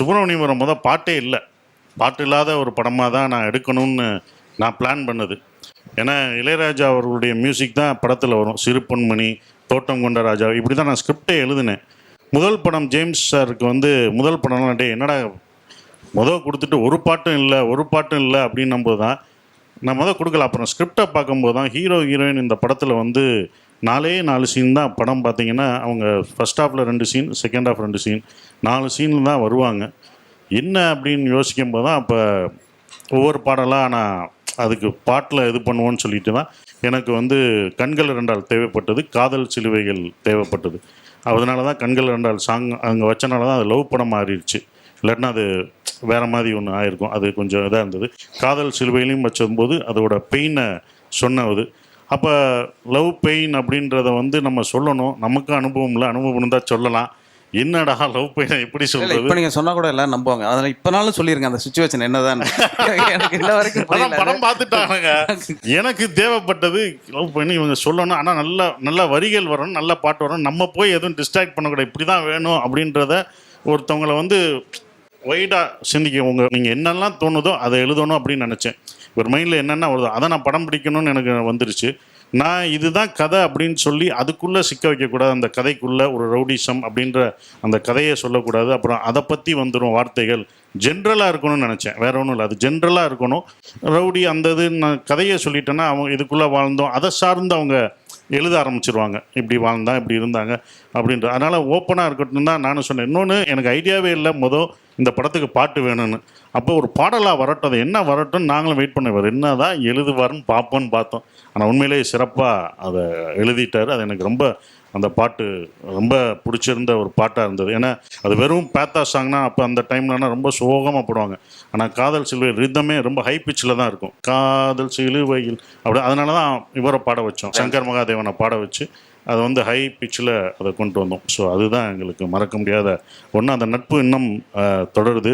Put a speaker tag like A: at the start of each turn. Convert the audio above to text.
A: சுப்பிரமணியம் பாட்டே இல்லை, பாட்டு இல்லாத ஒரு படமாக தான் நான் எடுக்கணும்னு நான் பிளான் பண்ணது. ஏன்னா இளையராஜா அவர்களுடைய மியூசிக் தான் படத்தில் வரும். சிறு பொன்மணி, தோட்டம் கொண்ட ராஜா, இப்படி தான் நான் ஸ்கிரிப்டே எழுதினேன். முதல் படம் ஜேம்ஸ் சாருக்கு முதல் படம்லாம் என்னடா கொடுத்துட்டு ஒரு பாட்டும் இல்லை அப்படின்னும் போது தான் நான் கொடுக்கல. அப்புறம் ஸ்கிரிப்டை பார்க்கும்போது தான் ஹீரோ ஹீரோயின் இந்த படத்தில் 4 சீன் தான். படம் பார்த்தீங்கன்னா அவங்க ஃபஸ்ட் ஹாஃபில் 2 சீன், செகண்ட் ஹாஃப் 2 சீன், 4 சீனில் தான் வருவாங்க. என்ன அப்படின்னு யோசிக்கும் போது தான் அப்போ ஒவ்வொரு பாடலாக நான் அதுக்கு பாட்டில் இது பண்ணுவோன்னு சொல்லிட்டு தான் எனக்கு கண்கள் 2 தேவைப்பட்டது, காதல் சிலுவைகள் தேவைப்பட்டது. அதனால தான் கண்கள் 2 சாங் அங்கே வச்சனால தான் அது லவ் படம் மாறிடுச்சு. இல்லாட்டினா அது வேறு மாதிரி ஒன்று ஆயிருக்கும். அது கொஞ்சம் இதாக இருந்தது. காதல் சிலுவையிலையும் வச்சும்போது அதோட பெயினை சொன்னது. அப்போ லவ் பெயின் அப்படின்றத நம்ம சொல்லணும். நமக்கு அனுபவம் இல்லை, அனுபவம் தான் சொல்லலாம். என்னடா லவ் பெயினை எப்படி சொல்றது?
B: இப்போ நீங்கள் சொன்னால் கூட எல்லாம் நம்புவாங்க. அதில் இப்போனாலும் சொல்லியிருங்க அந்த சுச்சுவேஷன் என்னதான். எனக்கு இன்ன வரைக்கும்
A: படம் பார்த்துட்டாங்க. எனக்கு தேவைப்பட்டது லவ் பெயின் இவங்க சொல்லணும். ஆனால் நல்ல வரிகள் வரணும், நல்ல பாட்டு வரணும். நம்ம போய் எதுவும் டிஸ்ட்ராக்ட் பண்ணக்கூடாது. இப்படி தான் வேணும் அப்படின்றத ஒருத்தவங்களை வைடாக சிந்திக்க நீங்கள் என்னெல்லாம் தோணுதோ அதை எழுதணும் அப்படின்னு நினச்சேன். ஒரு மைண்டில் என்னென்ன வருதோ அதை நான் படம் பிடிக்கணும்னு எனக்கு வந்துருச்சு. நான் இதுதான் கதை அப்படின்னு சொல்லி அதுக்குள்ளே சிக்க வைக்கக்கூடாது. அந்த கதைக்குள்ளே ஒரு ரவுடிசம் அப்படின்ற அந்த கதையை சொல்லக்கூடாது. அப்புறம் அதை பற்றி வந்துடும் வார்த்தைகள். ஜென்ரலாக இருக்கணும்னு நினச்சேன், வேற ஒன்றும் இல்லை. அது ஜென்ரலாக இருக்கணும். ரவுடி அந்த இது நான் கதையை சொல்லிட்டேன்னா அவங்க இதுக்குள்ளே வாழ்ந்தோம் அதை சார்ந்து அவங்க எழுத ஆரம்பிச்சிருவாங்க. இப்படி வாழ்ந்தான், இப்படி இருந்தாங்க அப்படின்ற. அதனால் ஓப்பனாக இருக்கட்டும் தான் நானும் சொன்னேன். இன்னொன்று எனக்கு ஐடியாவே இல்லை இந்த படத்துக்கு பாட்டு வேணும்னு. அப்போ ஒரு பாடலாக வரட்டும், அது என்ன வரட்டும் நாங்களும் வெயிட் பண்ணுவார். என்ன தான் எழுதுவார்னு பார்ப்போன்னு பார்த்தோம். ஆனால் உண்மையிலேயே சிறப்பாக அதை எழுதிட்டார். அது எனக்கு அந்த பாட்டு ரொம்ப பிடிச்சிருந்த ஒரு பாட்டாக இருந்தது. ஏன்னா அது வெறும் பேத்தா சாங்னா அப்போ அந்த டைம்லனா ரொம்ப சோகமாக போடுவாங்க. ஆனால் காதல் சிலுவை ரிதமே ரொம்ப ஹை பிச்சில் தான் இருக்கும். காதல் சிலுவையில் அப்படி. அதனால தான் இவரை பாட வச்சோம், சங்கர் மகாதேவனை பாட வச்சு அதை ஹை பிச்சில் அதை கொண்டு வந்தோம். ஸோ அதுதான் எங்களுக்கு மறக்க முடியாத ஒன்று. அந்த நட்பு இன்னும் தொடருது.